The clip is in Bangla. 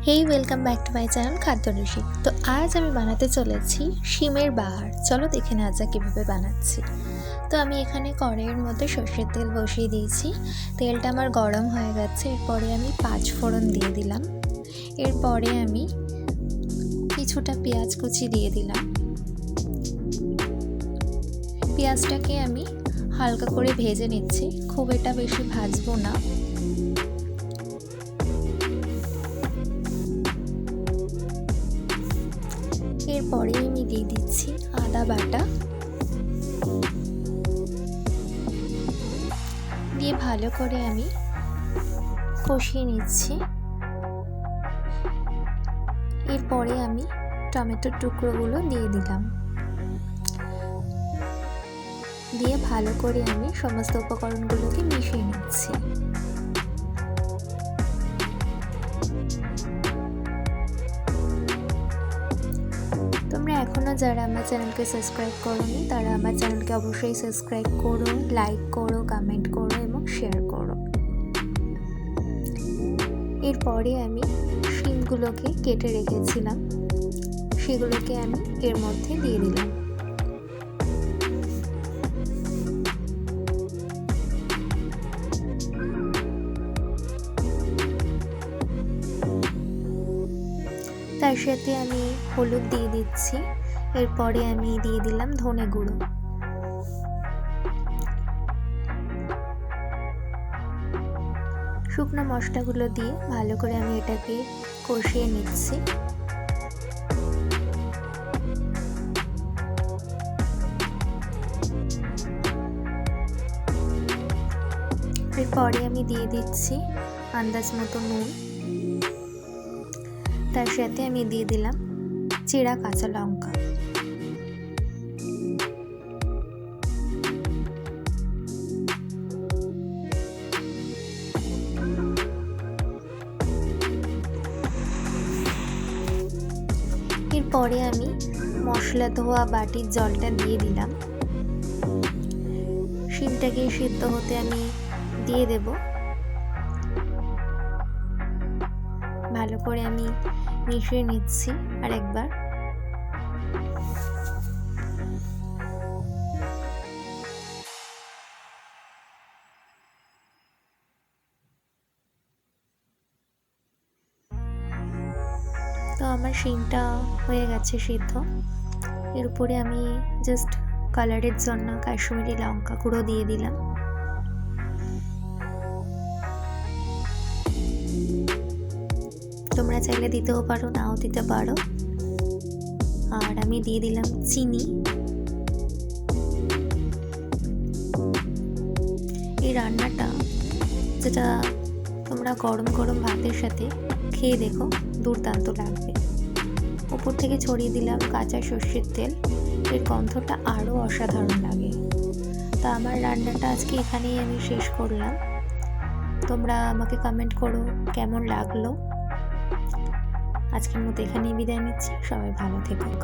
Hey welcome back to my channel খাদ্য রসিক। তো আজ আমি বানাতে চলেছি শিমের বাহার। চলো দেখে নেওয়া যাক কীভাবে বানাচ্ছি। তো আমি এখানে কড়াইয়ের মধ্যে সর্ষের তেল বসিয়ে দিয়েছি। তেলটা আমার গরম হয়ে গেছে। এরপরে আমি 5 ফোড়ন দিয়ে দিলাম। এরপরে আমি কিছুটা পেঁয়াজ কুচি দিয়ে দিলাম। পেঁয়াজটাকে আমি হালকা করে ভেজে নিচ্ছি, খুব এটা বেশি ভাজবো না। এরপরে আমি দিয়ে দিচ্ছি আদা বাটা, দিয়ে ভালো করে আমি কষিয়ে নিচ্ছি। এরপরে আমি টমেটোর টুকরোগুলো দিয়ে দিলাম, দিয়ে ভালো করে আমি সমস্ত উপকরণগুলোকে মিশিয়ে নিচ্ছি। তোমরা এখনও যারা আমার চ্যানেলকে সাবস্ক্রাইব করোনি তারা আমার চ্যানেলকে অবশ্যই সাবস্ক্রাইব করো, লাইক করো, কমেন্ট করো এবং শেয়ার করো। এরপরে আমি শিমগুলোকে কেটে রেখেছিলাম, সেগুলোকে আমি এর মধ্যে দিয়ে দিলাম। তার সাথে আমি হলুদ দিয়ে দিচ্ছি। এরপরে আমি দিয়ে দিলাম ধনে গুঁড়ো। শুকনো মশলাগুলো দিয়ে ভালো করে আমি এটাকে কষিয়ে নিচ্ছি। এরপরে আমি দিয়ে দিচ্ছি আন্দাজ মতো নুন। তার সাথে আমি দিয়ে দিলাম চেরা কাঁচা লঙ্কা। এরপরে আমি মশলা ধোয়া বাটির জলটা দিয়ে দিলাম। শিমটাকে সিদ্ধ হতে আমি দিয়ে দেব। ভালো করে আমি মিশিয়ে নিচ্ছি আরেকবার। তো আমার শিমটা হয়ে গেছে সিদ্ধ। এর উপরে আমি জাস্ট কালারের জন্য কাশ্মীরি লঙ্কা গুঁড়ো দিয়ে দিলাম। তোমরা চাইলে দিতেও পারো, নাও দিতে পারো। আর আমি দিয়ে দিলাম চিনি। এই রান্নাটা যেটা তোমরা গরম গরম ভাতের সাথে খেয়ে দেখো, দুর্দান্ত লাগবে। উপর থেকে ছড়িয়ে দিলাম কাঁচা সর্ষের তেল। এর গন্ধটা আরও অসাধারণ লাগে। তা আমার রান্নাটা আজকে এখানেই আমি শেষ করলাম। তোমরা আমাকে কমেন্ট করো কেমন লাগলো। আজকের মতো এখানেই বিদায় নিচ্ছি। সবাই ভালো থেকো।